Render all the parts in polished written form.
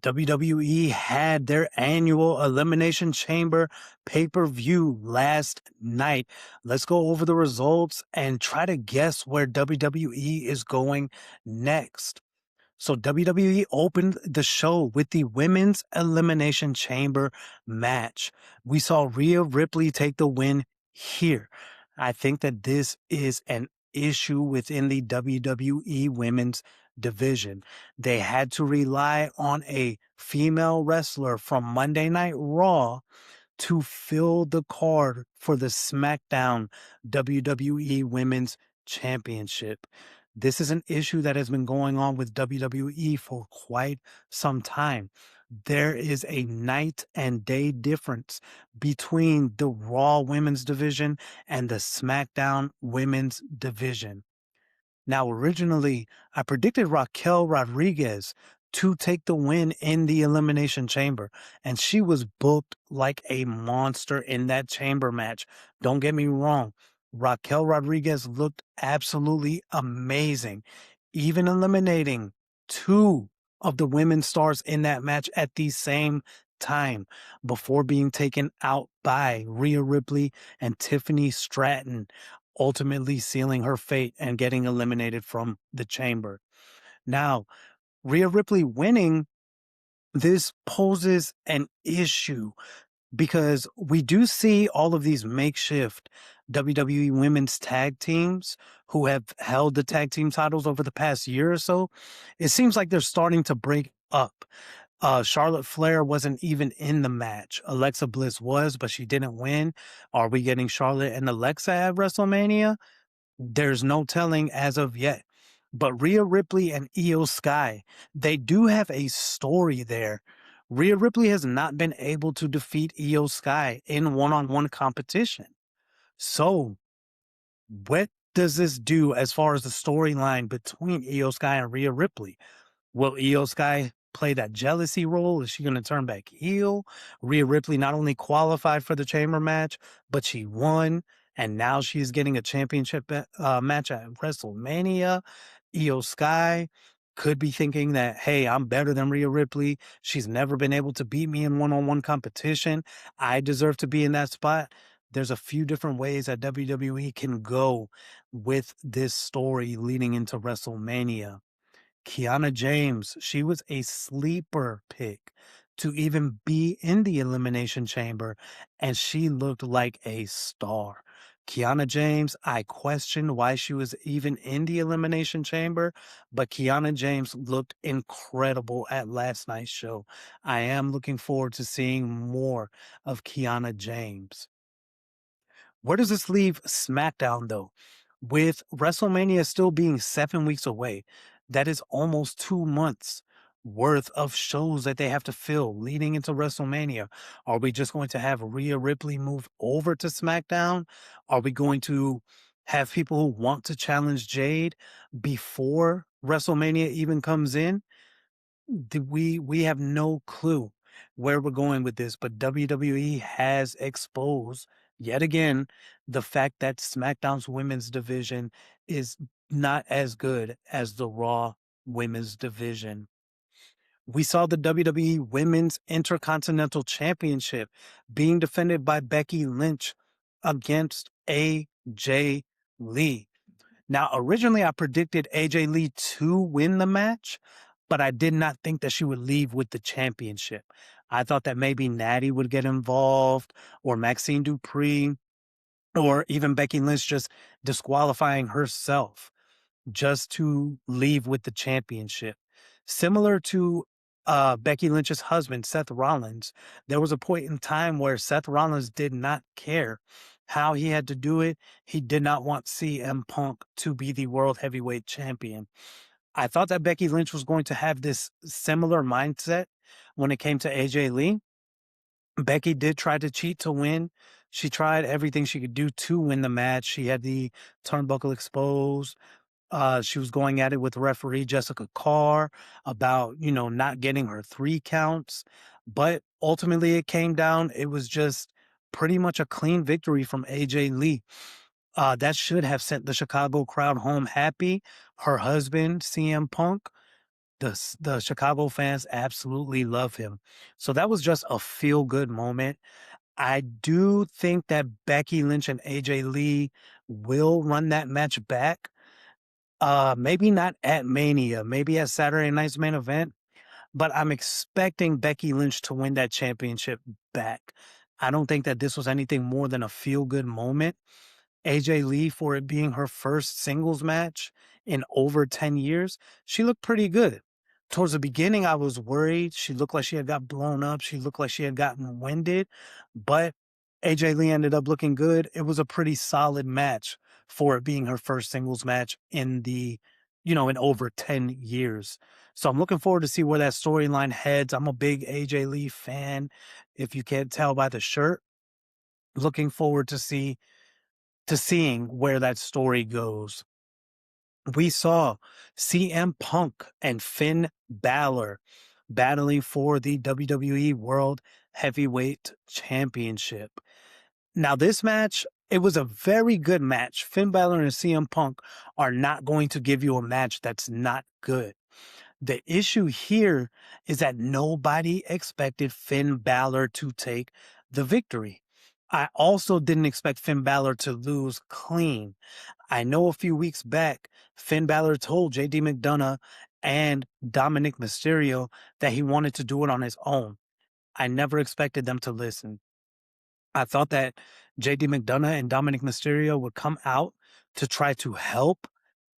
WWE had their annual Elimination Chamber pay-per-view last night. Let's go over the results and try to guess where WWE is going next. So WWE opened the show with the Women's Elimination Chamber match. We saw Rhea Ripley take the win here. I think that this is an issue within the WWE Women's division. They had to rely on a female wrestler from Monday Night Raw to fill the card for the SmackDown WWE Women's Championship. This is an issue that has been going on with WWE for quite some time. There is a night and day difference between the Raw Women's Division and the SmackDown Women's Division. Now, originally, I predicted Raquel Rodriguez to take the win in the Elimination Chamber, and she was booked like a monster in that chamber match. Don't get me wrong. Raquel Rodriguez looked absolutely amazing, even eliminating two of the women's stars in that match at the same time before being taken out by Rhea Ripley and Tiffany Stratton, ultimately sealing her fate and getting eliminated from the chamber. Now, Rhea Ripley winning, this poses an issue because we do see all of these makeshift WWE women's tag teams who have held the tag team titles over the past year or so. It seems like they're starting to break up. Charlotte Flair wasn't even in the match. Alexa Bliss was, but she didn't win. Are we getting Charlotte and Alexa at WrestleMania? There's no telling as of yet. But Rhea Ripley and Io Sky, they do have a story there. Rhea Ripley has not been able to defeat Io Sky in one-on-one competition. So, what does this do as far as the storyline between Io Sky and Rhea Ripley? Will Io Sky play that jealousy role? Is she going to turn back heel? Rhea Ripley not only qualified for the chamber match, but she won, and now she's getting a championship match at WrestleMania. Io Sky could be thinking that, hey, I'm better than Rhea Ripley. She's never been able to beat me in one-on-one competition. I deserve to be in that spot. There's a few different ways that WWE can go with this story leading into WrestleMania. Kiana James, she was a sleeper pick to even be in the Elimination Chamber, and she looked like a star. Kiana James, I questioned why she was even in the Elimination Chamber, but Kiana James looked incredible at last night's show. I am looking forward to seeing more of Kiana James. Where does this leave SmackDown, though? With WrestleMania still being 7 weeks away, that is almost 2 months worth of shows that they have to fill leading into WrestleMania. Are we just going to have Rhea Ripley move over to SmackDown? Are we going to have people who want to challenge Jade before WrestleMania even comes in? We have no clue where we're going with this, but WWE has exposed yet again the fact that SmackDown's women's division is not as good as the Raw women's division. We saw the WWE Women's Intercontinental Championship being defended by Becky Lynch against AJ Lee. Now, originally I predicted AJ Lee to win the match, but I did not think that she would leave with the championship. I thought that maybe Natty would get involved, or Maxine Dupree, or even Becky Lynch just disqualifying herself just to leave with the championship. Similar to Becky Lynch's husband, Seth Rollins, there was a point in time where Seth Rollins did not care how he had to do it. He did not want CM Punk to be the world heavyweight champion. I thought that Becky Lynch was going to have this similar mindset when it came to AJ Lee. Becky did try to cheat to win. She tried everything she could do to win the match. She had the turnbuckle exposed. She was going at it with referee Jessica Carr about, not getting her 3 counts. But ultimately it came down. It was just pretty much a clean victory from AJ Lee. That should have sent the Chicago crowd home happy. Her husband, CM Punk, The Chicago fans absolutely love him. So that was just a feel good moment. I do think that Becky Lynch and AJ Lee will run that match back. Maybe not at Mania, maybe at Saturday night's main event, but I'm expecting Becky Lynch to win that championship back. I don't think that this was anything more than a feel good moment. AJ Lee, for it being her first singles match in over 10 years, she looked pretty good. Towards the beginning, I was worried. She looked like she had got blown up. She looked like she had gotten winded, but AJ Lee ended up looking good. It was a pretty solid match for it being her first singles match in over 10 years. So I'm looking forward to see where that storyline heads. I'm a big AJ Lee fan, if you can't tell by the shirt. Looking forward to seeing where that story goes. We saw CM Punk and Finn Balor battling for the WWE World Heavyweight Championship. Now, this match, it was a very good match. Finn Balor and CM Punk are not going to give you a match that's not good. The issue here is that nobody expected Finn Balor to take the victory. I also didn't expect Finn Balor to lose clean. I know a few weeks back, Finn Balor told JD McDonough and Dominic Mysterio that he wanted to do it on his own. I never expected them to listen. I thought that JD McDonough and Dominic Mysterio would come out to try to help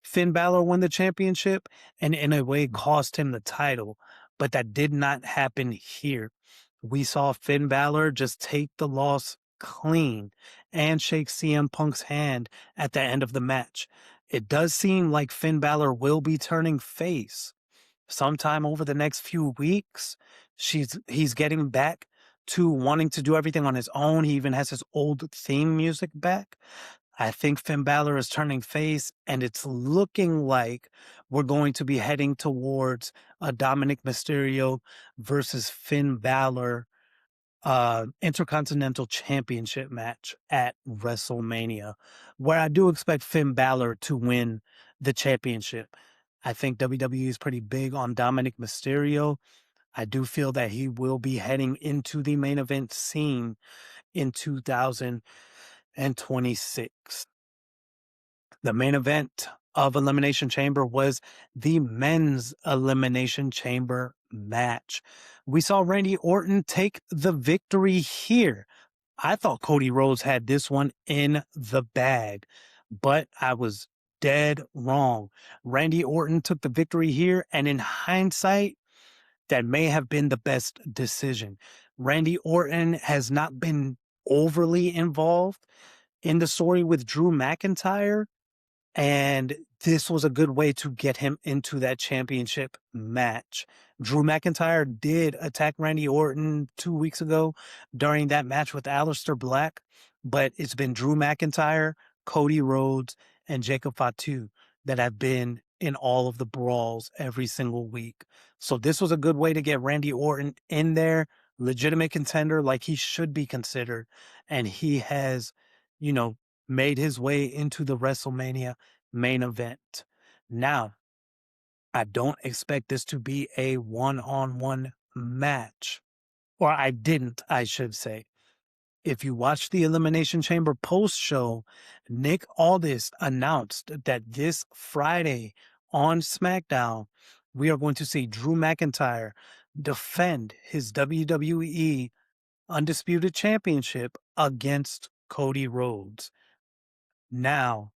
Finn Balor win the championship and in a way cost him the title, but that did not happen here. We saw Finn Balor just take the loss clean and shake CM Punk's hand at the end of the match. It does seem like Finn Balor will be turning face sometime over the next few weeks. He's getting back to wanting to do everything on his own. He even has his old theme music back. I think Finn Balor is turning face, and it's looking like we're going to be heading towards a Dominic Mysterio versus Finn Balor Intercontinental Championship match at WrestleMania, where I do expect Finn Balor to win the championship. I think WWE is pretty big on Dominic Mysterio. I do feel that he will be heading into the main event scene in 2026. The main event of Elimination Chamber was the men's Elimination Chamber match. We saw Randy Orton take the victory here. I thought Cody Rhodes had this one in the bag, but I was dead wrong. Randy Orton took the victory here, and in hindsight, that may have been the best decision. Randy Orton has not been overly involved in the story with Drew McIntyre, and this was a good way to get him into that championship match. Drew McIntyre did attack Randy Orton 2 weeks ago during that match with Aleister Black, but it's been Drew McIntyre, Cody Rhodes, and Jacob Fatu that have been in all of the brawls every single week. So this was a good way to get Randy Orton in there, legitimate contender like he should be considered. And he has, you know, made his way into the WrestleMania main event. Now, I don't expect this to be a one-on-one match, or I should say. If you watch the Elimination Chamber post show, Nick Aldis announced that this Friday on SmackDown, we are going to see Drew McIntyre defend his WWE Undisputed Championship against Cody Rhodes. Now,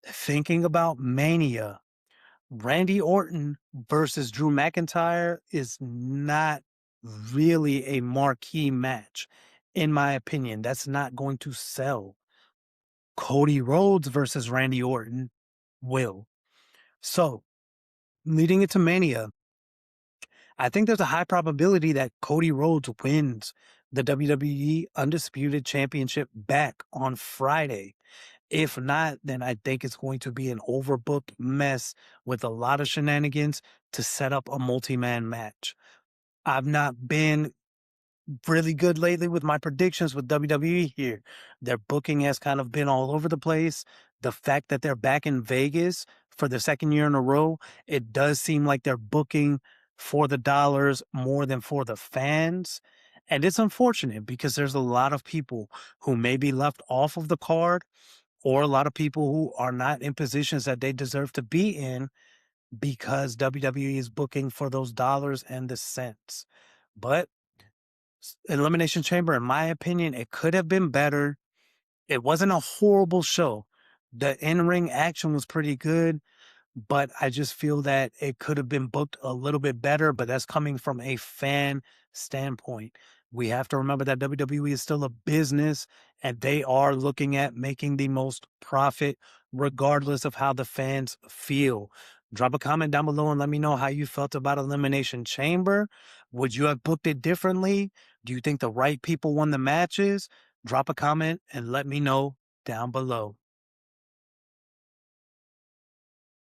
thinking about Mania, Randy Orton versus Drew McIntyre is not really a marquee match, in my opinion. That's not going to sell. Cody Rhodes versus Randy Orton will. So, leading into Mania, I think there's a high probability that Cody Rhodes wins the WWE Undisputed Championship back on Friday. If not, then I think it's going to be an overbooked mess with a lot of shenanigans to set up a multi-man match. I've not been really good lately with my predictions with WWE here. Their booking has kind of been all over the place. the fact that they're back in Vegas for the second year in a row, it does seem like they're booking for the dollars more than for the fans. And it's unfortunate because there's a lot of people who may be left off of the card, or a lot of people who are not in positions that they deserve to be in because WWE is booking for those dollars and the cents. But Elimination Chamber, in my opinion, it could have been better. It wasn't a horrible show. The in-ring action was pretty good, but I just feel that it could have been booked a little bit better, but that's coming from a fan standpoint. We have to remember that WWE is still a business and they are looking at making the most profit regardless of how the fans feel. Drop a comment down below and let me know how you felt about Elimination Chamber. Would you have booked it differently? Do you think the right people won the matches? Drop a comment and let me know down below.